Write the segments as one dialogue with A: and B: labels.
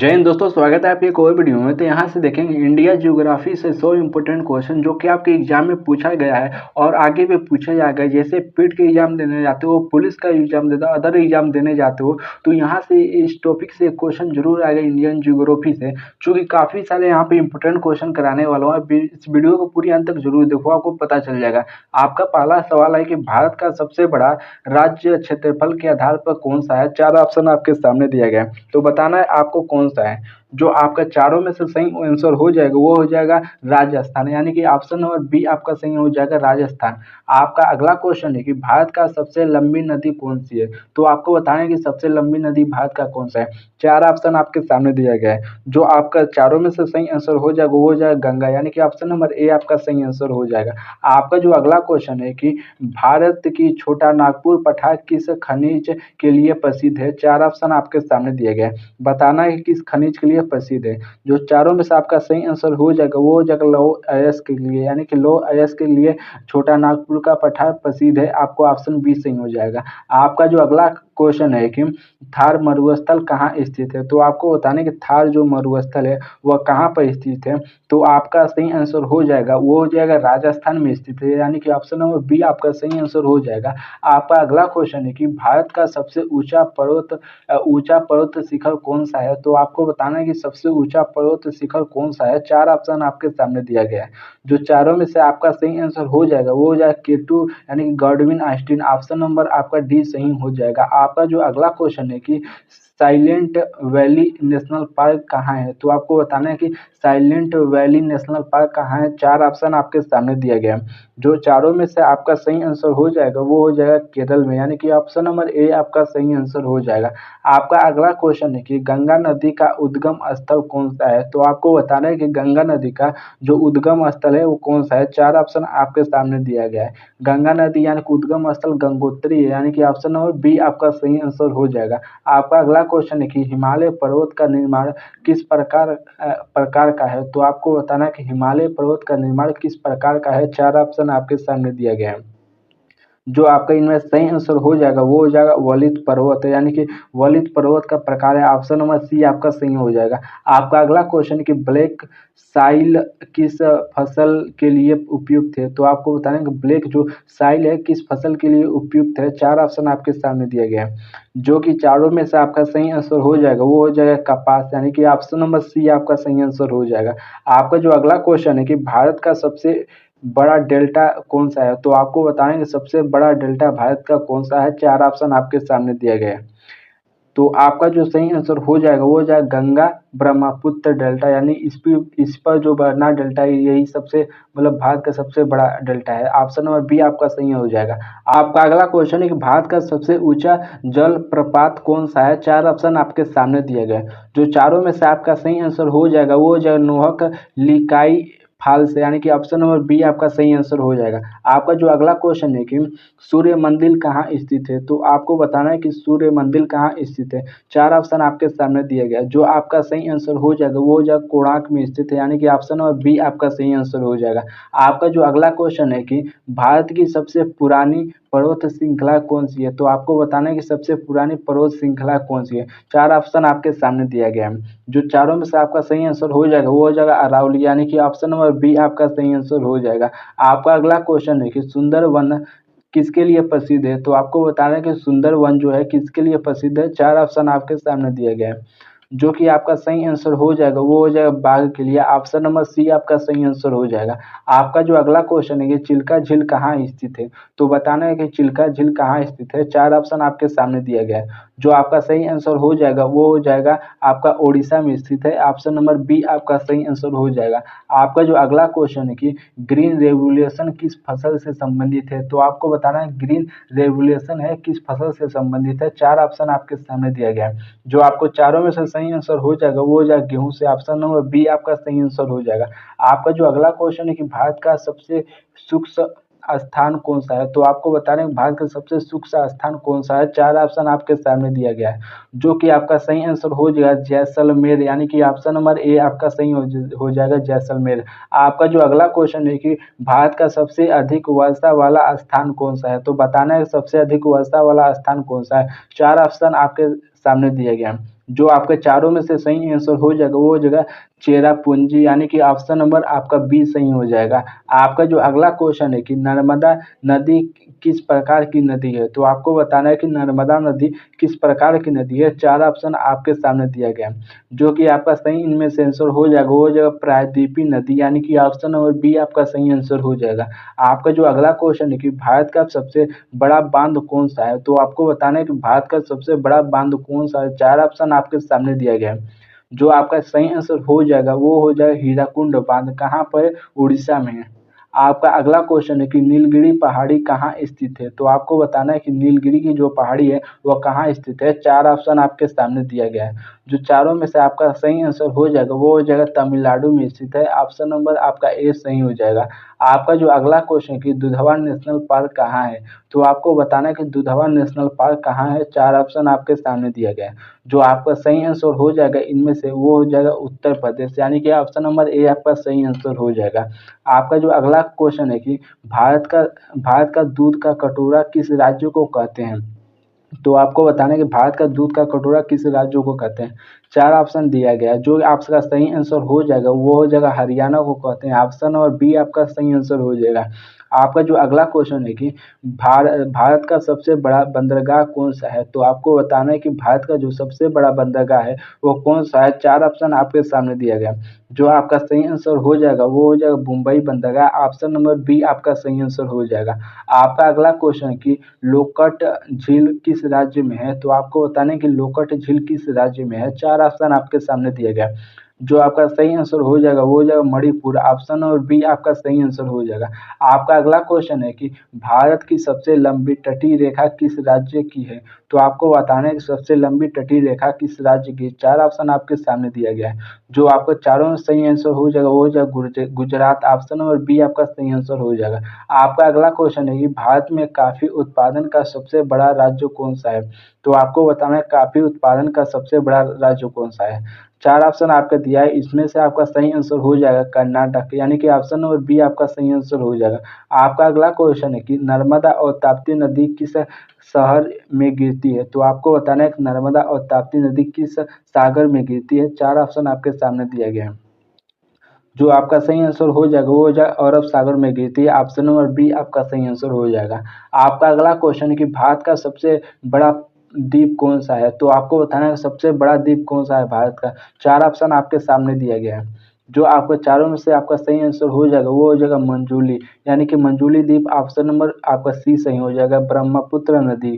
A: जय हिंद दोस्तों, स्वागत है आपके एक और वीडियो में। तो यहाँ से देखेंगे इंडिया ज्योग्राफी से 100 इंपॉर्टेंट क्वेश्चन जो कि आपके एग्जाम में पूछा गया है और आगे भी पूछा जाएगा। जैसे पीट के एग्जाम देने जाते हो, पुलिस का एग्जाम देते हो, अदर एग्जाम देने जाते हो, तो यहाँ से इस टॉपिक से क्वेश्चन जरूर आएगा इंडियन ज्योग्राफी से, चूँकि काफ़ी सारे यहाँ पे इंपॉर्टेंट क्वेश्चन कराने वाला हूँ। इस वीडियो को पूरी अंत तक जरूर देखो, आपको पता चल जाएगा। आपका पहला सवाल है कि भारत का सबसे बड़ा राज्य क्षेत्रफल के आधार पर कौन सा है। 4 ऑप्शन आपके सामने दिया गया है, तो बताना है आपको कौन सा है। जो आपका चारों में से सही आंसर हो जाएगा वो हो जाएगा राजस्थान, यानी कि ऑप्शन नंबर बी आपका सही हो जाएगा राजस्थान। आपका अगला क्वेश्चन है कि भारत का सबसे लंबी नदी कौन सी है, तो आपको बताना है कि सबसे लंबी नदी भारत का कौन सा है। 4 ऑप्शन आपके सामने दिया गया है, जो आपका चारों में से सही आंसर हो जाएगा वो हो जाएगा गंगा, यानी कि ऑप्शन नंबर ए आपका सही आंसर हो जाएगा। आपका जो अगला क्वेश्चन है कि भारत की छोटा नागपुर पठार किस खनिज के लिए प्रसिद्ध है। 4 ऑप्शन आपके सामने दिए गए, बताना है कि किस खनिज के लिए प्रसिद्ध है। जो चारों में से आपका सही आंसर हो जाएगा वो हो जाएगा लौह अयस्क के लिए, यानी कि लौह अयस्क के लिए छोटा नागपुर का पठार प्रसिद्ध है। आपको ऑप्शन बी सही हो जाएगा। आपका जो अगला क्वेश्चन है कि थार मरुस्थल कहाँ स्थित है, तो आपको बताने कि थार जो मरुस्थल है वह कहाँ पर स्थित है। तो आपका सही आंसर हो जाएगा वो हो जाएगा राजस्थान में स्थित है, यानी कि ऑप्शन नंबर बी आपका सही आंसर हो जाएगा। आपका अगला क्वेश्चन है कि भारत का सबसे ऊंचा पर्वत शिखर कौन सा है, तो आपको बताना है कि सबसे ऊंचा पर्वत शिखर कौन सा है। 4 ऑप्शन आपके सामने दिया गया है, जो चारों में से आपका सही आंसर हो जाएगा वो हो जाएगा केटू, यानी कि गॉडविन आइंस्टीन। ऑप्शन नंबर आपका डी सही हो जाएगा। आपका जो अगला क्वेश्चन है कि साइलेंट वैली नेशनल पार्क कहाँ है, तो आपको बताना है कि साइलेंट वैली नेशनल पार्क कहाँ है। 4 ऑप्शन आपके सामने दिया गया है, जो चारों में से आपका सही आंसर हो जाएगा वो हो जाएगा केरल में, यानी कि ऑप्शन नंबर ए आपका सही आंसर हो जाएगा। आपका अगला क्वेश्चन है कि गंगा नदी का उद्गम स्थल कौन सा है, तो आपको बताना है कि गंगा नदी का जो उद्गम स्थल है वो कौन सा है। 4 ऑप्शन आपके सामने दिया गया है। गंगा नदी यानी कि उद्गम स्थल गंगोत्री है, यानी कि ऑप्शन नंबर बी आपका सही आंसर हो जाएगा। आपका अगला क्वेश्चन है कि हिमालय पर्वत का निर्माण किस प्रकार का है, तो आपको बताना है कि हिमालय पर्वत का निर्माण किस प्रकार का है। 4 ऑप्शन आपके सामने दिया गया है, जो आपका इनमें सही आंसर हो जाएगा वो हो जाएगा वलित पर्वत है, यानी कि वलित पर्वत का प्रकार है। ऑप्शन नंबर सी आपका सही हो जाएगा। आपका अगला क्वेश्चन है कि ब्लैक साइल किस फसल के लिए उपयुक्त है, तो आपको बताना है कि ब्लैक जो साइल है किस फसल के लिए उपयुक्त है। 4 ऑप्शन आपके सामने दिया गया है, जो कि चारों में से आपका सही आंसर हो जाएगा वो हो जाएगा कपास, यानी कि ऑप्शन नंबर सी आपका सही आंसर हो जाएगा। आपका जो अगला क्वेश्चन है कि भारत का सबसे बड़ा डेल्टा कौन सा है, तो आपको बताएं कि सबसे बड़ा डेल्टा भारत का कौन सा है। 4 ऑप्शन आपके सामने दिया गया है, तो आपका जो सही आंसर हो जाएगा वो हो जाएगा गंगा ब्रह्मपुत्र डेल्टा, यानी इस पर जो बना डेल्टा है यही सबसे मतलब भारत का सबसे बड़ा डेल्टा है। ऑप्शन नंबर बी आपका सही हो जाएगा। आपका अगला क्वेश्चन है कि भारत का सबसे ऊंचा जल प्रपात कौन सा है। 4 ऑप्शन आपके सामने दिए गए, जो चारों में से आपका सही आंसर हो जाएगा वो हो जाएगा नोहक लिकाई फाल्स, यानी कि ऑप्शन नंबर बी आपका सही आंसर हो जाएगा। आपका जो अगला क्वेश्चन है कि सूर्य मंदिर कहाँ स्थित है, तो आपको बताना है कि सूर्य मंदिर कहाँ स्थित है। 4 ऑप्शन आपके सामने दिया गया, जो आपका सही आंसर हो जाएगा वो हो जाएगा कोणार्क में स्थित है, यानी कि ऑप्शन नंबर बी आपका सही आंसर हो जाएगा। आपका जो अगला क्वेश्चन है कि भारत की सबसे पुरानी पर्वत श्रृंखला कौन सी है, तो आपको बताना है कि सबसे पुरानी पर्वत श्रृंखला कौन सी है। 4 ऑप्शन आपके सामने दिया गया है, जो चारों में से आपका सही आंसर हो जाएगा वो हो जाएगा अरावली, यानी कि ऑप्शन नंबर बी आपका सही आंसर हो जाएगा। आपका अगला क्वेश्चन है कि सुंदरवन किसके लिए प्रसिद्ध है, तो आपको बताना है कि सुंदरवन जो है किसके लिए प्रसिद्ध है। 4 ऑप्शन आपके सामने दिया गया है, जो कि आपका सही आंसर हो जाएगा वो हो जाएगा बाघ के लिए। ऑप्शन नंबर सी आपका सही आंसर हो जाएगा। आपका जो अगला क्वेश्चन है कि चिल्का झील कहाँ स्थित है, तो बताना है कि चिल्का झील कहाँ स्थित है। 4 ऑप्शन आपके सामने दिया गया है, जो आपका सही आंसर हो जाएगा वो हो जाएगा आपका ओडिशा में स्थित है। ऑप्शन नंबर बी आपका सही आंसर हो जाएगा। आपका जो अगला क्वेश्चन है कि ग्रीन रेवोल्यूशन किस फसल से संबंधित है, तो आपको बताना है ग्रीन रेवोल्यूशन है किस फसल से संबंधित है। 4 ऑप्शन आपके सामने दिया गया है, जो आपको चारों में से सही आंसर हो जाएगा वो हो जाएगा गेहूं से। ऑप्शन नंबर बी आपका सही आंसर हो जाएगा। आपका जो अगला क्वेश्चन है कि भारत का सबसे शुष्क स्थान कौन सा है, तो आपको बता रहे हैं भारत का सबसे शुष्क स्थान कौन सा है। 4 ऑप्शन आपके सामने दिया गया है, जो कि आपका सही आंसर हो जाएगा जैसलमेर, यानी कि ऑप्शन नंबर ए आपका सही हो जाएगा जैसलमेर। आपका जो अगला क्वेश्चन है कि भारत का सबसे अधिक वर्षा वाला स्थान कौन सा है, तो बताना है सबसे अधिक वर्षा वाला स्थान कौन सा है। 4 ऑप्शन आपके सामने दिया गया, जो आपके चारों में से सही आंसर हो जाएगा वो हो जाएगा चेरापूंजी, यानी कि ऑप्शन नंबर आपका बी सही हो जाएगा। आपका जो अगला क्वेश्चन है कि नर्मदा नदी किस प्रकार की नदी है, तो आपको बताना है कि नर्मदा नदी किस प्रकार की नदी है। चार ऑप्शन आपके सामने दिया गया है, जो कि आपका सही इनमें से आंसर हो जाएगा वो हो जाएगा प्रायद्वीपी नदी, यानी कि ऑप्शन नंबर बी आपका सही आंसर हो जाएगा। आपका जो अगला क्वेश्चन है कि भारत का सबसे बड़ा बांध कौन सा है, तो आपको बताना है कि भारत का सबसे बड़ा बांध कौन सा है। चार ऑप्शन आपके सामने दिया गया है, जो आपका सही आंसर हो जाएगा वो हो जाएगा हीराकुंड बांध। कहाँ पर है? उड़ीसा में है। आपका अगला क्वेश्चन है कि नीलगिरी पहाड़ी कहाँ स्थित है, तो आपको बताना है कि नीलगिरी की जो पहाड़ी है वह कहाँ स्थित है। चार ऑप्शन आपके सामने दिया गया है, जो चारों में से आपका सही आंसर हो जाएगा वो हो जाएगा तमिलनाडु में स्थित है। ऑप्शन नंबर आपका ए सही हो जाएगा। आपका जो अगला क्वेश्चन है कि दुधवा नेशनल पार्क कहाँ है, तो आपको बताना है कि दुधवा नेशनल पार्क कहाँ है। चार ऑप्शन आपके सामने दिया गया है, जो आपका सही आंसर हो जाएगा इनमें से वो हो जाएगा उत्तर प्रदेश, यानी कि ऑप्शन नंबर ए आपका सही आंसर हो जाएगा। आपका जो अगला क्वेश्चन है कि भारत का दूध का कटोरा किस राज्य को कहते हैं, तो आपको बताना है कि भारत का दूध का कटोरा किस राज्य को कहते हैं। चार ऑप्शन दिया गया है, जो आपका सही आंसर हो जाएगा वो हो जाएगा हरियाणा को कहते हैं। ऑप्शन नंबर बी आपका सही आंसर हो जाएगा। आपका जो अगला क्वेश्चन है कि भारत का सबसे बड़ा बंदरगाह कौन सा है, तो आपको बताना है कि भारत का जो सबसे बड़ा बंदरगाह है वो कौन सा है। चार ऑप्शन आपके सामने दिया गया, जो आपका सही आंसर हो जाएगा वो हो जाएगा मुंबई बंदरगाह। ऑप्शन नंबर बी आपका सही आंसर हो जाएगा। आपका अगला क्वेश्चन कि लोकट झील किस राज्य में है, तो आपको बताना है कि लोकट झील किस राज्य में है। चार ऑप्शन आपके सामने दिया गया, जो आपका सही आंसर हो जाएगा वो हो जाएगा मणिपुर। ऑप्शन नंबर बी आपका सही आंसर हो जाएगा। आपका अगला क्वेश्चन है कि भारत की सबसे लंबी तटीय रेखा किस राज्य की है, तो आपको बताना है कि सबसे लंबी तटीय रेखा किस राज्य की। चार ऑप्शन आपके सामने दिया गया है, जो आपको चारों में सही आंसर हो जाएगा वो हो जाएगा गुजरात। ऑप्शन नंबर बी आपका सही आंसर हो जाएगा। आपका अगला क्वेश्चन है कि भारत में कॉफी उत्पादन का सबसे बड़ा राज्य कौन सा है, तो आपको बताना है कॉफी उत्पादन का सबसे बड़ा राज्य कौन सा है। चार ऑप्शन आपका दिया है, इसमें से आपका सही आंसर हो जाएगा कर्नाटक, यानी कि ऑप्शन नंबर बी आपका सही आंसर हो जाएगा। आपका अगला क्वेश्चन है कि नर्मदा और ताप्ती नदी किस शहर में गिरती है, तो आपको बताना है कि नर्मदा और ताप्ती नदी किस सागर में गिरती है। चार ऑप्शन आपके सामने दिया गया है, जो आपका सही आंसर हो जाएगा वो हो जाएगा अरब सागर में गिरती है। ऑप्शन नंबर बी आपका सही आंसर हो जाएगा। आपका अगला क्वेश्चन है कि भारत का सबसे बड़ा द्वीप कौन सा है, तो आपको बताना है सबसे बड़ा द्वीप कौन सा है भारत का। चार ऑप्शन आपके सामने दिया गया है, जो आपको चारों में से आपका सही आंसर हो जाएगा वो हो जाएगा मंजूली, यानी कि मंजूली द्वीप। ऑप्शन नंबर आपका सी सही हो जाएगा, ब्रह्मपुत्र नदी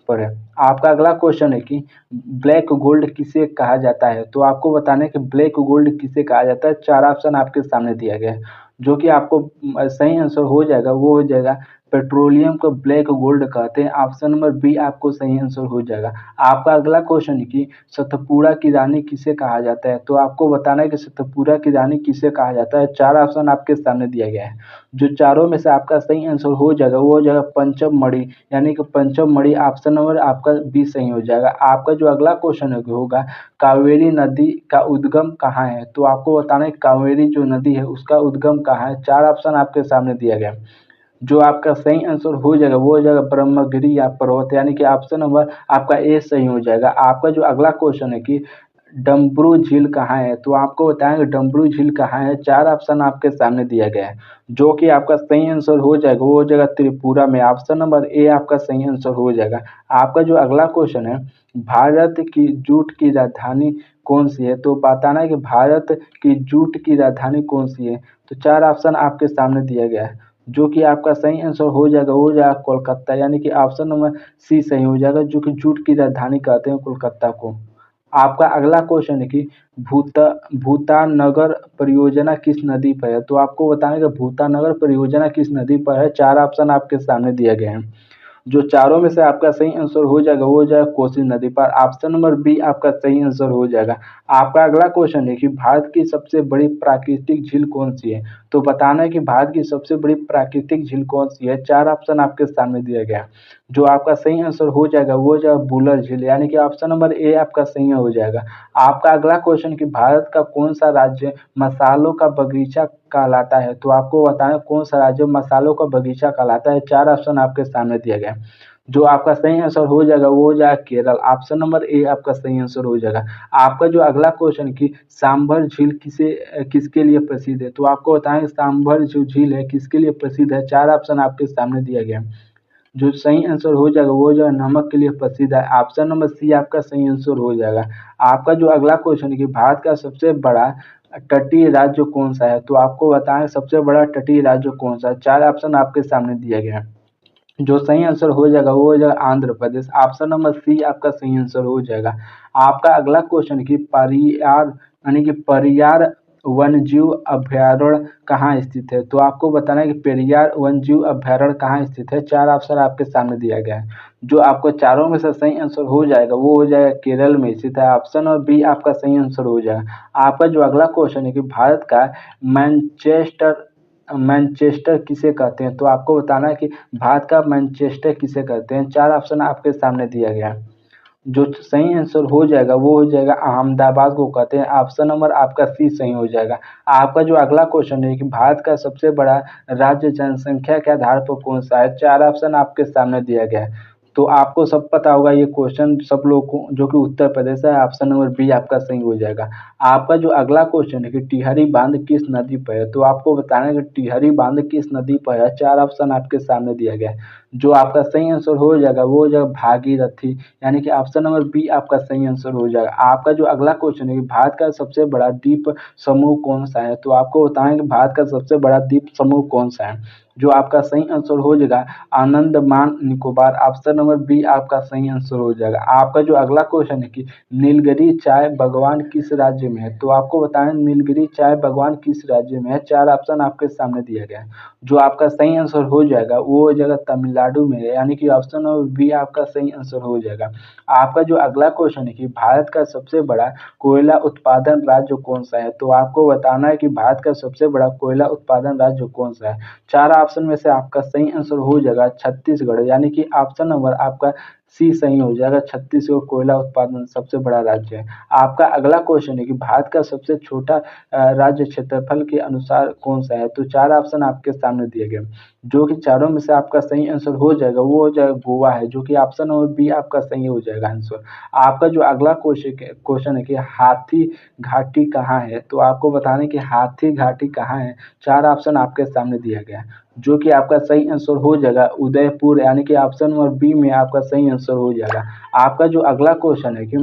A: पर है। आपका अगला क्वेश्चन है कि ब्लैक गोल्ड किसे कहा जाता है, तो आपको बताना है कि ब्लैक गोल्ड किसे कहा जाता है। चार ऑप्शन आपके सामने दिया गया है, जो कि आपको सही आंसर हो जाएगा वो हो जाएगा पेट्रोलियम को ब्लैक गोल्ड कहते हैं। ऑप्शन नंबर बी आपको सही आंसर हो जाएगा। आपका अगला क्वेश्चन है कि सतपुड़ा की रानी किसे कहा जाता है, तो आपको बताना है कि सतपुड़ा की रानी किसे कहा जाता है। चार ऑप्शन आपके सामने दिया गया है, जो चारों में से आपका सही आंसर हो जाएगा वो हो जाएगा पंचम मणि, यानी कि पंचम मणि। ऑप्शन नंबर आपका बी सही हो जाएगा। आपका जो अगला क्वेश्चन होगा कावेरी नदी का उद्गम कहाँ है, तो आपको बताना है कावेरी जो नदी है उसका उद्गम कहाँ है। चार ऑप्शन आपके सामने दिया गया, जो आपका सही आंसर हो जाएगा वो हो जाएगा ब्रह्मगिरी या पर्वत, यानी कि ऑप्शन नंबर आपका ए सही हो जाएगा। आपका जो अगला क्वेश्चन है कि डमरू झील कहाँ है, तो आपको बताएंगे डमरू झील कहाँ है। चार ऑप्शन आपके सामने दिया गया है, जो कि आपका सही आंसर हो जाएगा वो हो जाएगा त्रिपुरा में। ऑप्शन नंबर ए आपका सही आंसर हो जाएगा। आपका जो अगला क्वेश्चन है भारत की जूट की राजधानी कौन सी है, तो बताना है कि भारत की जूट की राजधानी कौन सी है। तो चार ऑप्शन आपके सामने दिया गया है, जो कि आपका सही आंसर हो जाएगा वो हो जाएगा कोलकाता, यानी कि ऑप्शन नंबर सी सही हो जाएगा, जो कि जूट की राजधानी कहते हैं कोलकाता को। आपका अगला क्वेश्चन है कि भूतानगर परियोजना किस नदी पर है, तो आपको बताना है कि भूतानगर परियोजना किस नदी पर है। चार ऑप्शन आपके सामने दिए गए हैं, जो चारों में से आपका सही आंसर हो जाएगा वो हो जाएगा कोसी नदी पर। ऑप्शन नंबर बी आपका सही आंसर हो जाएगा। आपका अगला क्वेश्चन है कि भारत की सबसे बड़ी प्राकृतिक झील कौन सी है, तो बताना है कि भारत की सबसे बड़ी प्राकृतिक झील कौन सी है। चार ऑप्शन आपके सामने दिया गया, जो आपका सही आंसर हो जाएगा वो हो जाएगा बुलर झील, यानी कि ऑप्शन नंबर ए आपका सही हो जाएगा। आपका अगला क्वेश्चन कि भारत का कौन सा राज्य मसालों का बगीचा कहलाता है, तो आपको बताना है कौन सा राज्य मसालों का बगीचा कहलाता है। चार ऑप्शन आपके सामने दिया गया, जो आपका सही आंसर हो जाएगा वो हो जाएगा केरल। ऑप्शन नंबर ए आपका सही आंसर हो जाएगा। आपका जो अगला क्वेश्चन कि सांभर झील किसके लिए प्रसिद्ध है, तो आपको बताएं सांभर जो झील है किसके लिए प्रसिद्ध है। चार ऑप्शन आपके सामने दिया गया है। जो सही आंसर हो जाएगा वो जो है नमक के लिए प्रसिद्ध है। ऑप्शन नंबर सी आपका सही आंसर हो जाएगा। आपका जो अगला क्वेश्चन है कि भारत का सबसे बड़ा तटीय राज्य कौन सा है, तो आपको बताएं सबसे बड़ा तटीय राज्य कौन सा है। चार ऑप्शन आपके सामने दिया गया है। जो सही आंसर हो जाएगा वो हो जाएगा Andhra Pradesh. Option number C आपका सही आंसर हो जाएगा। आपका अगला क्वेश्चन कि परियार यानी कि परियार वन्यजीव अभयारण्य कहाँ स्थित है, तो आपको बताना है कि पेरियार वन्यजीव अभयारण्य कहाँ स्थित है। चार ऑप्शन आपके सामने दिया गया है। जो आपको चारों में से सही आंसर हो जाएगा वो हो जाएगा केरल में स्थित है। ऑप्शन और बी आपका सही आंसर हो जाएगा। आपका जो अगला क्वेश्चन है कि भारत का मैनचेस्टर मैनचेस्टर किसे कहते हैं, तो आपको बताना है कि भारत का मैनचेस्टर किसे कहते हैं। चार ऑप्शन आपके सामने दिया गया है। जो सही आंसर हो जाएगा वो हो जाएगा अहमदाबाद को कहते हैं। ऑप्शन नंबर आपका सी सही हो जाएगा। आपका जो अगला क्वेश्चन है कि भारत का सबसे बड़ा राज्य जनसंख्या के आधार पर कौन सा है। चार ऑप्शन आपके सामने दिया गया है। तो आपको सब पता होगा ये क्वेश्चन सब लोग को, जो कि उत्तर प्रदेश है। ऑप्शन नंबर बी आपका सही हो जाएगा। आपका जो अगला क्वेश्चन है कि टिहरी बांध किस नदी पर है, तो आपको बताना है कि टिहरी बांध किस नदी पर है। चार ऑप्शन आपके सामने दिया गया है। जो आपका सही आंसर हो जाएगा वो हो जाएगा भागीरथी, यानी कि ऑप्शन नंबर बी आपका सही आंसर हो जाएगा। आपका जो अगला क्वेश्चन है कि भारत का सबसे बड़ा द्वीप समूह कौन सा है, तो आपको बताएं कि भारत का सबसे बड़ा द्वीप समूह कौन सा है। जो आपका सही आंसर हो जाएगा आनंदमान निकोबार। ऑप्शन नंबर बी आपका सही आंसर हो जाएगा। आपका जो अगला क्वेश्चन है कि नीलगिरी चाय बागवान किस राज्य में है, तो आपको बताएं नीलगिरी चाय बागवान किस राज्य में है। चार ऑप्शन आपके सामने दिया गया है। जो आपका सही आंसर हो जाएगा वो हो जाएगा तमिलनाडु में है, यानी कि ऑप्शन नंबर बी आपका सही आंसर हो जाएगा। आपका जो अगला क्वेश्चन है कि भारत का सबसे बड़ा कोयला उत्पादन राज्य कौन सा है, तो आपको बताना है कि भारत का सबसे बड़ा कोयला उत्पादन राज्य कौन सा है। चार ऑप्शन में से आपका सही आंसर हो जाएगा छत्तीसगढ़, यानी कि ऑप्शन नंबर आपका सी सही हो जाएगा। छत्तीसगढ़ कोयला उत्पादन सबसे बड़ा राज्य है। आपका अगला क्वेश्चन है कि भारत का सबसे छोटा राज्य क्षेत्रफल के अनुसार कौन सा है, तो चार ऑप्शन आपके सामने दिए गए। जो कि चारों में से आपका सही आंसर हो जाएगा वो हो जाएगा गोवा है, जो कि ऑप्शन नंबर बी आपका सही हो जाएगा आंसर। आपका जो अगला क्वेश्चन है कि हाथी घाटी कहाँ है, तो आपको बताने कि हाथी घाटी कहाँ है। चार ऑप्शन आपके सामने दिया गया है। जो कि आपका सही आंसर हो जाएगा उदयपुर, यानी कि ऑप्शन नंबर बी में आपका सही आंसर हो जाएगा। आपका जो अगला क्वेश्चन है कि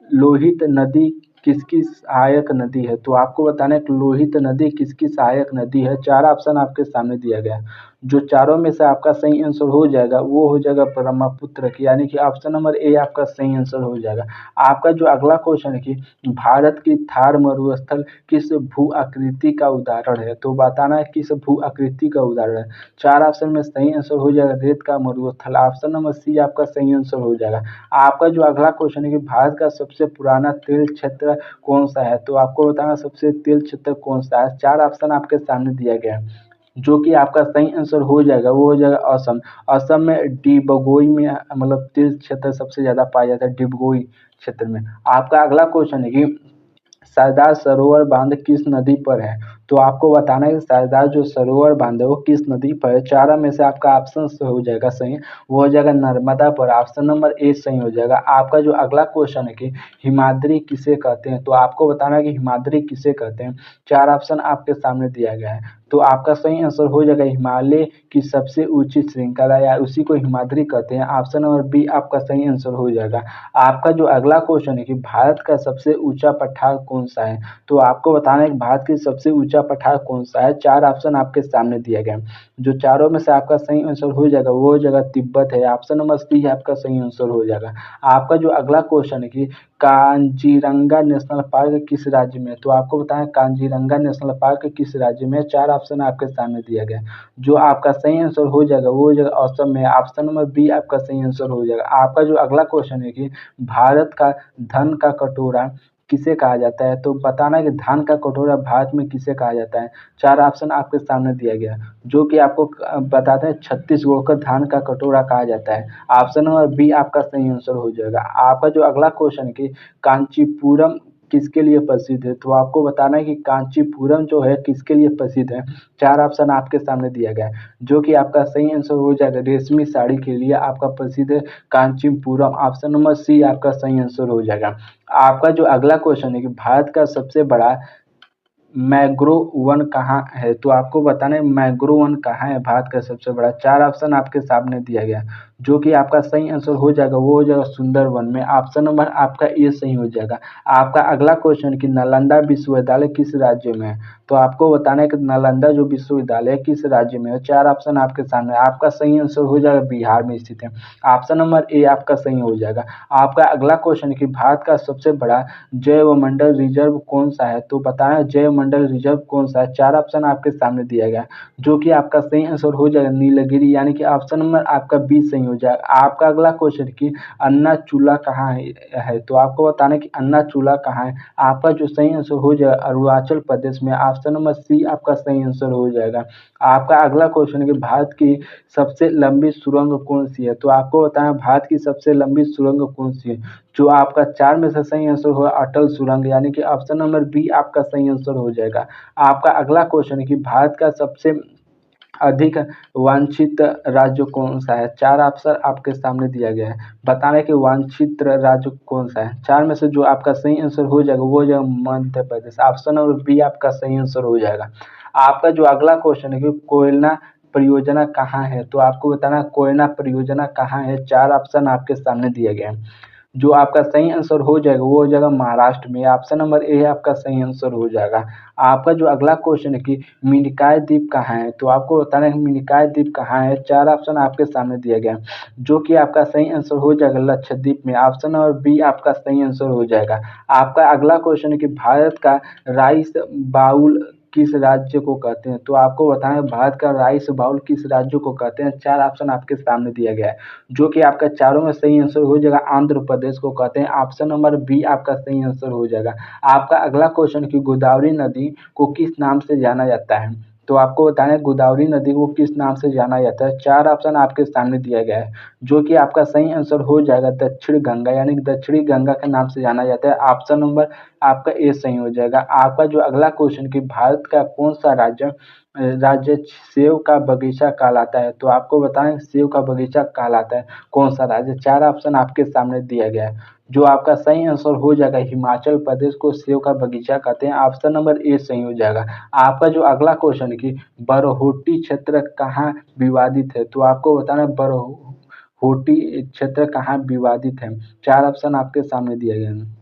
A: लोहित नदी किसकी सहायक नदी है, तो आपको बताना है कि लोहित नदी किसकी सहायक नदी है। चार ऑप्शन आपके सामने दिया गया है। जो चारों में से आपका सही आंसर हो जाएगा वो हो जाएगा ब्रह्मपुत्र की, यानी कि ऑप्शन नंबर ए आपका सही आंसर हो जाएगा। आपका जो अगला क्वेश्चन है कि भारत की थार मरुस्थल किस भू आकृति का उदाहरण है, तो बताना है किस भू आकृति का उदाहरण है। चार ऑप्शन में सही आंसर हो जाएगा रेत का मरुस्थल। ऑप्शन नंबर सी आपका सही आंसर हो जाएगा। आपका जो अगला क्वेश्चन है कि भारत का सबसे पुराना तेल क्षेत्र कौन सा है, तो आपको बताना सबसे तेल क्षेत्र कौन सा है। चार ऑप्शन आपके सामने दिया गया है। जो कि आपका सही आंसर हो जाएगा वो हो जाएगा असम। असम में डिबगोई में मतलब तेल क्षेत्र सबसे ज्यादा पाया जाता है, डिबगोई क्षेत्र में। आपका अगला क्वेश्चन है कि सरदार सरोवर बांध किस नदी पर है, तो आपको बताना है कि सरदार जो सरोवर बांध है वो किस नदी पर है। चारों में से आपका ऑप्शन से हो जाएगा सही, वो हो जाएगा नर्मदा पर। ऑप्शन नंबर ए सही हो जाएगा। आपका जो अगला क्वेश्चन है कि हिमाद्री किसे कहते हैं, तो आपको बताना है कि हिमाद्री किसे कहते हैं। चार ऑप्शन आपके सामने दिया गया है। तो आपका सही आंसर हो जाएगा हिमालय की सबसे ऊंची श्रृंखला, या उसी को हिमाद्री कहते हैं। ऑप्शन नंबर बी आपका सही आंसर हो जाएगा। आपका जो अगला क्वेश्चन है कि भारत का सबसे ऊंचा पठार कौन सा है, तो आपको बताना है कि भारत की सबसे ऊंचा पठार कौन सा है। चार ऑप्शन आपके सामने दिया गया है। जो चारों में से आपका सही आंसर हो जाएगा वो हो जाएगा तिब्बत है। ऑप्शन नंबर सी आपका सही आंसर हो जाएगा। आपका जो अगला क्वेश्चन है कि कांजीरंगा नेशनल पार्क किस राज्य में है, तो आपको बताएं कांजीरंगा नेशनल पार्क किस राज्य में है। चार ऑप्शन आपके सामने दिया गया है। जो आपका सही आंसर हो जाएगा वो हो जाएगा असम में। ऑप्शन नंबर बी आपका सही आंसर हो जाएगा। आपका जो अगला क्वेश्चन है कि भारत का धन का कटोरा किसे कहा जाता है, तो बताना है कि धान का कटोरा भारत में किसे कहा जाता है। चार ऑप्शन आपके सामने दिया गया है। जो कि आपको बताते हैं छत्तीसगढ़ का धान का कटोरा कहा जाता है। ऑप्शन नंबर बी आपका सही आंसर हो जाएगा। आपका जो अगला क्वेश्चन है कि कांचीपुरम किसके लिए प्रसिद्ध है? तो आपको बताना है कि कांचीपुरम जो है किसके लिए प्रसिद्ध है। 4 ऑप्शन आपके सामने दिया गया है, जो कि आपका सही आंसर हो जाएगा रेशमी साड़ी के लिए आपका प्रसिद्ध है कांचीपुरम। ऑप्शन नंबर सी आपका सही आंसर हो जाएगा। आपका जो अगला क्वेश्चन है कि भारत का सबसे बड़ा मैंग्रोव वन कहाँ है? तो आपको बताना है मैंग्रोव वन कहाँ है भारत का सबसे बड़ा। 4 ऑप्शन आपके सामने दिया गया है, जो कि आपका सही आंसर हो जाएगा वो हो जाएगा सुंदरवन में। ऑप्शन नंबर आपका ए सही हो जाएगा। आपका अगला क्वेश्चन कि नालंदा विश्वविद्यालय किस राज्य में है? तो आपको बताना है कि नालंदा जो विश्वविद्यालय है किस राज्य में है। 4 ऑप्शन आपके सामने है। आपका सही आंसर हो जाएगा बिहार में स्थित है। ऑप्शन नंबर ए आपका सही हो जाएगा। आपका अगला क्वेश्चन कि भारत का सबसे बड़ा जैवमंडल रिजर्व कौन सा है? तो बताना जैवमंडल रिजर्व कौन सा है। 4 ऑप्शन आपके सामने दिया गया है, जो कि आपका सही आंसर हो जाएगा नीलगिरी, यानी कि ऑप्शन नंबर आपका बी सही हो जाएगा। आपका अगला क्वेश्चन कि अन्ना चूल्हा कहाँ है? तो आपको बताना है कि अन्ना चूल्हा कहाँ है। आपका जो सही आंसर हो जाएगा अरुणाचल प्रदेश में। ऑप्शन नंबर सी आपका सही आंसर हो जाएगा। आपका अगला क्वेश्चन है कि भारत की सबसे लंबी सुरंग कौन सी है? तो आपको बताना है भारत की सबसे लंबी सुरंग कौन सी है। जो आपका 4 में से सही आंसर होगा अटल सुरंग, यानी कि ऑप्शन नंबर बी आपका सही आंसर हो जाएगा। आपका अगला क्वेश्चन है कि भारत का सबसे अधिक वांछित राज्य कौन सा है? 4 ऑप्शन आपके सामने दिया गया है, बताना है कि वांछित राज्य कौन सा है। 4 में से जो आपका सही आंसर हो जाएगा वो हो जाएगा Madhya Pradesh. Option number B आपका सही आंसर हो जाएगा। आपका जो अगला क्वेश्चन है कि कोयला परियोजना कहाँ है? तो आपको बताना है कोयना परियोजना कहाँ है। 4 ऑप्शन आपके सामने दिए गए हैं, जो आपका सही आंसर हो जाएगा वो हो जाएगा महाराष्ट्र में। ऑप्शन नंबर ए आपका सही आंसर हो जाएगा। आपका जो अगला क्वेश्चन है कि मिनिकॉय द्वीप कहाँ है? तो आपको बताना है कि मिनिकॉय द्वीप कहाँ है। 4 ऑप्शन आपके सामने दिया गया है, जो कि आपका सही आंसर हो जाएगा लक्षद्वीप में। ऑप्शन नंबर बी आपका सही आंसर हो जाएगा। आपका अगला क्वेश्चन है कि भारत का राइस बाउल किस राज्य को कहते हैं? तो आपको बताना है भारत का राइस बाउल किस राज्य को कहते हैं। 4 ऑप्शन आपके सामने दिया गया है, जो कि आपका चारों में सही आंसर हो जाएगा आंध्र प्रदेश को कहते हैं। ऑप्शन नंबर बी आपका सही आंसर हो जाएगा। आपका अगला क्वेश्चन कि गोदावरी नदी को किस नाम से जाना जाता है? तो आपको बताना है गोदावरी नदी को किस नाम से जाना जाता है। 4 ऑप्शन आपके सामने दिया गया है, जो कि आपका सही आंसर हो जाएगा दक्षिण गंगा, यानी कि दक्षिणी गंगा के नाम से जाना जाता है। ऑप्शन नंबर आपका ए सही हो जाएगा। आपका जो अगला क्वेश्चन कि भारत का कौन सा राज्य सेब का बगीचा कहलाता है? तो आपको बताएं सेब का बगीचा कहलाता है कौन सा राज्य। 4 ऑप्शन आपके सामने दिया गया है, जो आपका सही आंसर हो जाएगा हिमाचल प्रदेश को सेब का बगीचा कहते हैं। ऑप्शन नंबर ए सही हो जाएगा। आपका जो अगला क्वेश्चन है कि बरहोटी क्षेत्र कहाँ विवादित है? तो आपको बताना है बरहोटी क्षेत्र कहाँ विवादित है। 4 ऑप्शन आपके सामने दिए गए हैं,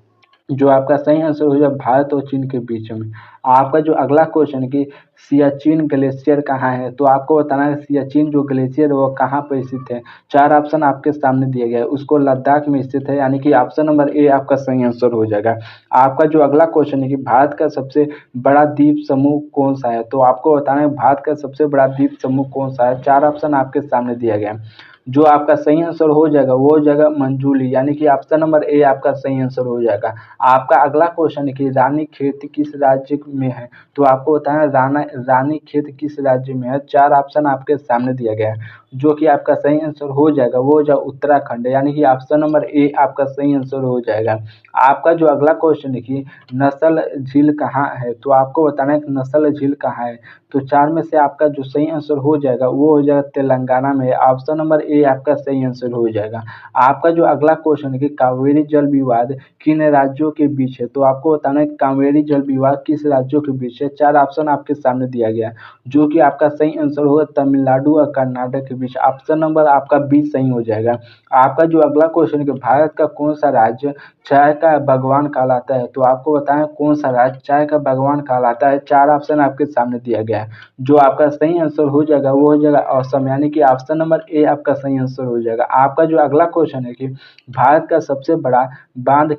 A: जो आपका सही आंसर हो जाएगा भारत और चीन के बीच में। आपका जो अगला क्वेश्चन है कि सियाचिन ग्लेशियर कहाँ है? तो आपको बताना है सियाचिन जो ग्लेशियर है वो कहाँ पर स्थित है। 4 ऑप्शन आपके सामने दिए गए हैं, उसको लद्दाख में स्थित है, यानी कि ऑप्शन नंबर ए आपका सही आंसर हो जाएगा। आपका जो अगला क्वेश्चन है कि भारत का सबसे बड़ा द्वीप समूह कौन सा है? तो आपको बताना है भारत का सबसे बड़ा द्वीप समूह कौन सा है। 4 ऑप्शन आपके सामने दिया गया है, जो आपका सही आंसर हो जाएगा वो हो जाएगा मंजूली, यानी कि ऑप्शन नंबर ए आपका सही आंसर हो जाएगा। आपका अगला क्वेश्चन है कि रानीखेत किस राज्य में है? तो आपको बताना है रानीखेत किस राज्य में है। 4 ऑप्शन आपके सामने दिया गया है, जो कि आपका सही आंसर हो जाएगा वो हो जाएगा उत्तराखंड, यानी कि ऑप्शन नंबर ए आपका सही आंसर हो जाएगा। आपका जो अगला क्वेश्चन है कि नस्ल झील कहाँ है? तो आपको बताना है कि नस्ल झील कहाँ है। तो 4 में से आपका जो सही आंसर हो जाएगा वो हो जाएगा तेलंगाना में। ऑप्शन नंबर ए आपका सही आंसर हो जाएगा। आपका जो अगला क्वेश्चन है कि कावेरी जल विवाद किन राज्यों के बीच है? तो आपको बताना है कि कावेरी जल विवाद किस राज्यों के बीच है। 4 ऑप्शन आपके सामने दिया गया है, जो कि आपका सही आंसर होगा तमिलनाडु और कर्नाटक के बीच। ऑप्शन नंबर आपका बी सही हो जाएगा। आपका जो अगला क्वेश्चन है कि भारत का कौन सा राज्य चाय का बागवान कहलाता है? तो आपको बताएं कौन सा राज्य चाय का बागवान कहलाता है। 4 ऑप्शन आपके सामने दिया गया है, जो आपका सही आंसर हो जाएगा वो हो जाएगा असम, यानी कि ऑप्शन नंबर ए आपका सही आंसर हो जाएगा। आपका जो अगला क्वेश्चन है कि भारत का सबसे बड़ा बांध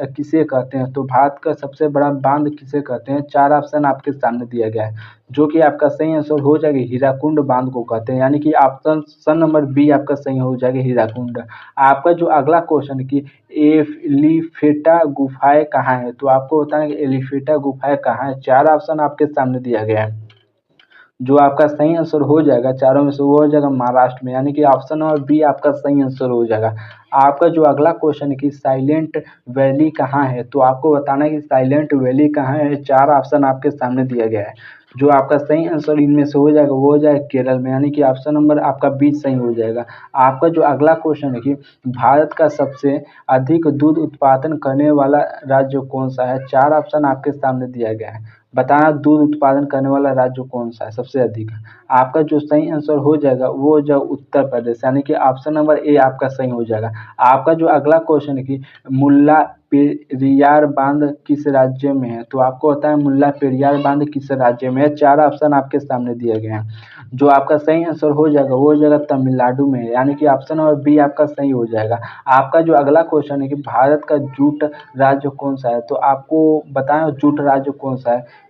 A: किसे कहते हैं? तो भारत का सबसे बड़ा बांध किसे कहते हैं। 4 ऑप्शन आपके सामने दिया गया है, जो कि आपका सही आंसर हो जाएगा हीराकुंड बांध को कहते हैं, यानी कि ऑप्शन नंबर बी आपका सही हो जाएगा हीराकुंड। आपका जो अगला क्वेश्चन है कि एलिफेटा गुफाएं कहाँ है? तो आपको बताना है कि एलिफेटा गुफाएं कहाँ है। 4 ऑप्शन आपके सामने दिया गया है, जो आपका सही आंसर हो जाएगा चारों में से वो हो जाएगा महाराष्ट्र में, यानी कि ऑप्शन नंबर बी आपका सही आंसर हो जाएगा। आपका जो अगला क्वेश्चन है कि साइलेंट वैली कहाँ है, तो आपको बताना है कि साइलेंट वैली कहाँ है। चार ऑप्शन आपके सामने दिया गया है। जो आपका सही आंसर इनमें से हो जाएगा वो हो जाएगा केरल में, यानी कि ऑप्शन नंबर आपका बी सही हो जाएगा। आपका जो अगला क्वेश्चन है कि भारत का सबसे अधिक दूध उत्पादन करने वाला राज्य कौन सा है। चार ऑप्शन आपके सामने दिया गया है, बताना दूध उत्पादन करने वाला राज्य कौन सा है सबसे अधिक। आपका जो सही आंसर हो जाएगा वो हो जाएगा उत्तर प्रदेश, यानी कि ऑप्शन नंबर ए आपका सही हो जाएगा। आपका जो अगला क्वेश्चन है कि मुल्ला पेरियार बांध किस राज्य में है, तो आपको होता है मुल्ला पेरियार बांध किस राज्य में है। चार ऑप्शन आपके सामने दिए गए हैं। जो आपका सही आंसर हो जाएगा वो हो जाएगा तमिलनाडु में है, यानी कि ऑप्शन नंबर बी आपका सही हो जाएगा। आपका जो अगला क्वेश्चन है कि भारत का जूट राज्य कौन सा है, तो आपको बताएं जूट राज्य कौन सा है।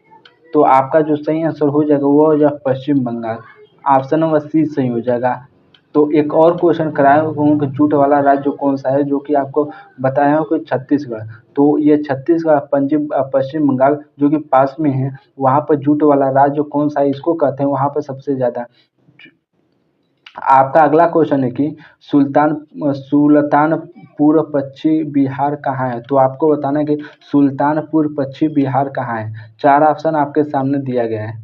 A: तो आपका जो सही आंसर हो जाएगा वो हो जाएगा पश्चिम बंगाल, ऑप्शन नंबर सी सही हो जाएगा। तो एक और क्वेश्चन कराया हूँ कि जूट वाला राज्य कौन सा है, जो कि आपको बताया हूँ कि छत्तीसगढ़। तो ये छत्तीसगढ़ पश्चिम बंगाल जो कि पास में है, वहाँ पर जूट वाला राज्य कौन सा है इसको कहते हैं वहाँ पर सबसे ज़्यादा। आपका अगला क्वेश्चन है कि सुल्तानपुर पश्चिम बिहार कहाँ है, तो आपको बताना है कि सुल्तानपुर पश्चिम बिहार कहाँ है। चार ऑप्शन आपके सामने दिया गया है।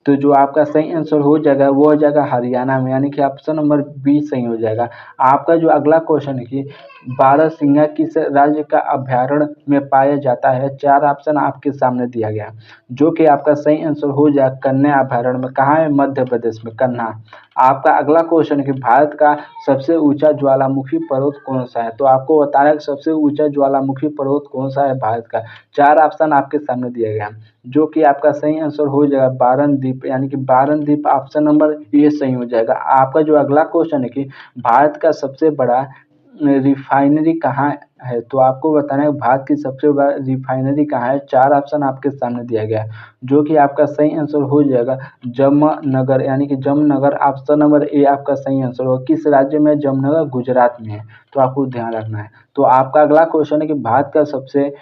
A: तो जो आपका सही आंसर हो जाएगा वो हो जाएगा हरियाणा में, यानी कि ऑप्शन नंबर बी सही हो जाएगा। आपका जो अगला क्वेश्चन है कि बारहसिंगा किस राज्य का अभ्यारण्य में पाया जाता है। चार ऑप्शन आपके सामने दिया गया है, जो कि आपका सही आंसर हो जाएगा कन्या अभ्यारण्य में। कहाँ है, मध्य प्रदेश में, कन्हा। आपका अगला क्वेश्चन है कि भारत का सबसे ऊंचा ज्वालामुखी पर्वत कौन सा है, तो आपको बताना है कि सबसे ऊंचा ज्वालामुखी पर्वत कौन सा है भारत का। चार ऑप्शन आपके सामने दिया गया है, जो कि आपका सही आंसर हो जाएगा बारनदीप, यानी कि बारनदीप ऑप्शन नंबर ए सही हो जाएगा। आपका जो अगला क्वेश्चन है कि भारत का सबसे बड़ा रिफाइनरी कहाँ है, तो आपको बताना है भारत की सबसे बड़ा रिफाइनरी कहाँ है। चार ऑप्शन आपके सामने दिया गया है, जो कि आपका सही आंसर हो जाएगा जमनगर, यानी कि जमनगर ऑप्शन नंबर ए आपका सही आंसर होगा। किस राज्य में, जमनगर गुजरात में है, तो आपको ध्यान रखना है। तो आपका अगला क्वेश्चन है कि भारत का सबसे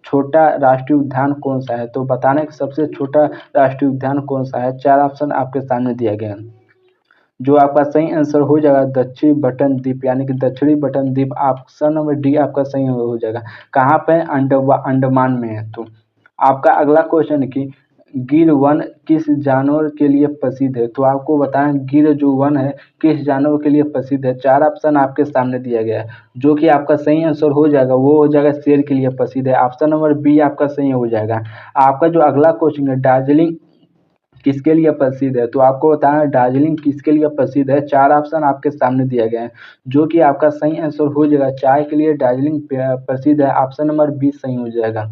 A: छोटा राष्ट्रीय उद्यान कौन सा है, तो बताने कि सबसे छोटा राष्ट्रीय उद्यान कौन सा है। चार ऑप्शन आपके सामने दिया गया है। जो आपका सही आंसर हो जाएगा दक्षिणी बटन द्वीप, यानी कि दक्षिणी बटन द्वीप ऑप्शन नंबर डी आपका सही हो जाएगा। कहाँ पे, अंडमान में है। तो आपका अगला क्वेश्चन है कि गिर वन किस जानवर के लिए प्रसिद्ध है, तो आपको बताएं गिर जो वन है किस जानवर के लिए प्रसिद्ध है। चार ऑप्शन आपके सामने दिया गया है, जो कि आपका सही आंसर हो जाएगा वो हो जाएगा शेर के लिए प्रसिद्ध है। ऑप्शन नंबर बी आपका सही हो जाएगा। आपका जो अगला क्वेश्चन है दार्जिलिंग किसके लिए प्रसिद्ध है, तो आपको बताना है दार्जिलिंग किसके लिए प्रसिद्ध है। चार ऑप्शन आपके सामने दिया गया है, जो कि आपका सही आंसर हो जाएगा चाय के लिए दार्जिलिंग प्रसिद्ध है। ऑप्शन नंबर बी सही हो जाएगा।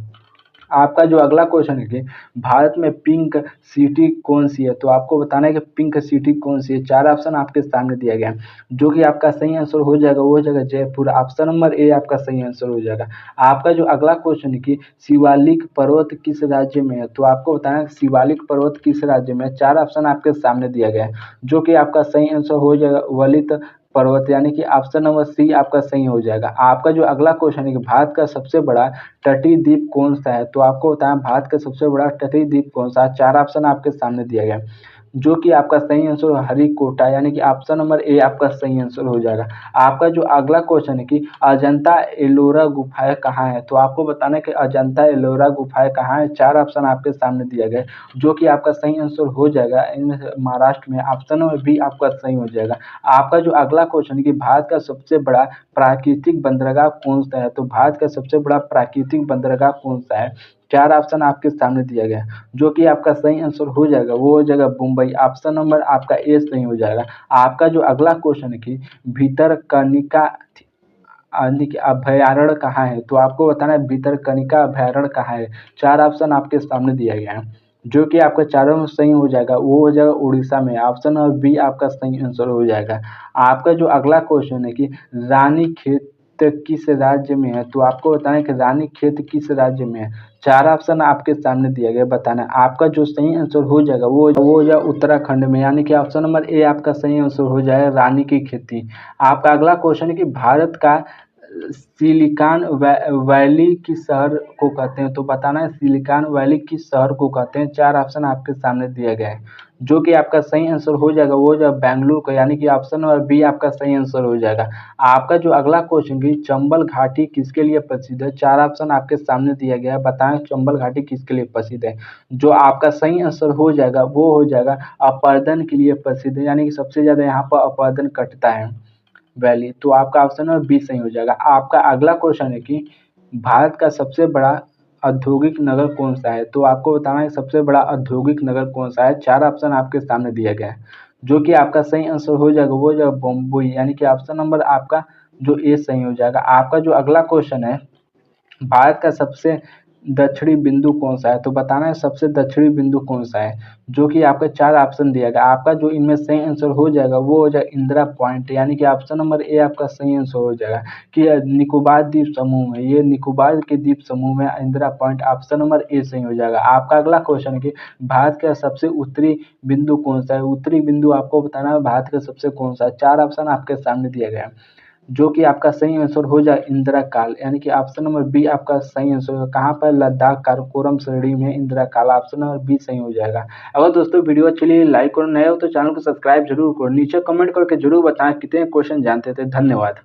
A: आपका जो अगला क्वेश्चन है कि भारत में पिंक सिटी कौन सी है, तो आपको बताना है कि पिंक सिटी कौन सी है। चार ऑप्शन आपके सामने दिया गया है, जो कि आपका सही आंसर हो जाएगा वो हो जाएगा जयपुर। ऑप्शन नंबर ए आपका सही आंसर हो जाएगा। आपका जो अगला क्वेश्चन है कि शिवालिक पर्वत किस राज्य में है, तो आपको बताना है कि शिवालिक पर्वत किस राज्य में है। चार ऑप्शन आपके सामने दिया गया है, जो कि आपका सही आंसर हो जाएगा वलित पर्वत, यानी कि ऑप्शन नंबर सी आपका सही हो जाएगा। आपका जो अगला क्वेश्चन है कि भारत का सबसे बड़ा तटीय द्वीप कौन सा है, तो आपको बताएं भारत का सबसे बड़ा तटीय द्वीप कौन सा है। चार ऑप्शन आपके सामने दिया गया है, जो कि आपका सही आंसर हरिकोटा, यानी कि ऑप्शन नंबर ए आपका सही आंसर हो जाएगा। आपका जो अगला क्वेश्चन है कि अजंता एलोरा गुफाएं कहाँ है, तो आपको बताना है कि अजंता एलोरा गुफाएं कहाँ है। चार ऑप्शन आपके सामने दिया गया है, जो कि आपका सही आंसर हो जाएगा इनमें से महाराष्ट्र में। ऑप्शन नंबर बी आपका सही हो जाएगा। आपका जो अगला क्वेश्चन है कि भारत का सबसे बड़ा प्राकृतिक बंदरगाह कौन सा है, तो भारत का सबसे बड़ा प्राकृतिक बंदरगाह कौन सा है। चार ऑप्शन आपके सामने दिया गया है, जो कि आपका सही आंसर हो जाएगा वो हो जाएगा मुंबई। ऑप्शन नंबर आपका ए सही हो जाएगा। आपका जो अगला क्वेश्चन है कि भीतरकनिका यानी कि अभयारण्य कहाँ है, तो आपको बताना है भीतरकनिका अभयारण्य कहाँ है। चार ऑप्शन आपके सामने दिया गया है, जो कि आपका चारों में सही हो जाएगा वो हो जाएगा उड़ीसा में। ऑप्शन नंबर बी आपका सही आंसर हो जाएगा। आपका जो अगला क्वेश्चन है कि रानीखेत किस राज्य में है, तो आपको बताना है कि रानीखेत किस राज्य में है। चार ऑप्शन आपके सामने दिया गया, बताना है। आपका जो सही आंसर हो जाएगा वो हो जाएगा उत्तराखंड में, यानी कि ऑप्शन नंबर ए आपका सही आंसर हो जाएगा रानी की खेती। आपका अगला क्वेश्चन है कि भारत का सिलिकॉन वैली किस शहर को कहते हैं? तो बताना है सिलिकॉन वैली किस शहर को कहते हैं। 4 ऑप्शन आपके सामने दिए गए हैं। जो कि आपका सही आंसर हो जाएगा वो जो बेंगलुरु का, यानी कि ऑप्शन नंबर बी आपका सही आंसर हो जाएगा। आपका जो अगला क्वेश्चन कि चंबल घाटी किसके लिए प्रसिद्ध है? 4 ऑप्शन आपके सामने दिया गया है। बताएं चंबल घाटी किसके लिए प्रसिद्ध है? जो आपका सही आंसर हो जाएगा वो हो जाएगा अपरदन के लिए प्रसिद्ध है, यानी कि सबसे ज़्यादा यहाँ पर अपरदन कटता है वैली। तो आपका ऑप्शन नंबर बी सही हो जाएगा। आपका अगला क्वेश्चन है कि भारत का सबसे बड़ा औद्योगिक नगर कौन सा है? तो आपको बताना है सबसे बड़ा औद्योगिक नगर कौन सा है। 4 ऑप्शन आपके सामने दिया गया है। जो कि आपका सही आंसर हो जाएगा वो जो बम्बई, यानी कि ऑप्शन नंबर आपका जो ए सही हो जाएगा। आपका जो अगला क्वेश्चन है भारत का सबसे दक्षिणी बिंदु कौन सा है? तो बताना है सबसे दक्षिणी बिंदु कौन सा है। जो कि आपका 4 ऑप्शन दिया गया। आपका जो इनमें सही आंसर हो जाएगा वो हो जाएगा इंदिरा पॉइंट, यानी कि ऑप्शन नंबर ए आपका सही आंसर हो जाएगा कि निकोबार द्वीप समूह में, ये निकोबार के द्वीप समूह में Indira point, option number A सही हो जाएगा। आपका अगला क्वेश्चन है कि भारत का सबसे उत्तरी बिंदु कौन सा है? उत्तरी बिंदु आपको बताना है भारत का सबसे कौन सा है। 4 ऑप्शन आपके सामने दिया गया है। जो कि आपका सही आंसर हो जाए इंदिरा काल, यानी कि ऑप्शन नंबर बी आपका सही आंसर होगा। कहाँ पर? लद्दाख काराकोरम श्रेणी में इंदिरा काल, ऑप्शन नंबर बी सही हो जाएगा। अगर दोस्तों वीडियो अच्छी लगी लाइक और नए हो तो चैनल को सब्सक्राइब जरूर करो। नीचे कमेंट करके जरूर बताएं कितने क्वेश्चन जानते थे। धन्यवाद।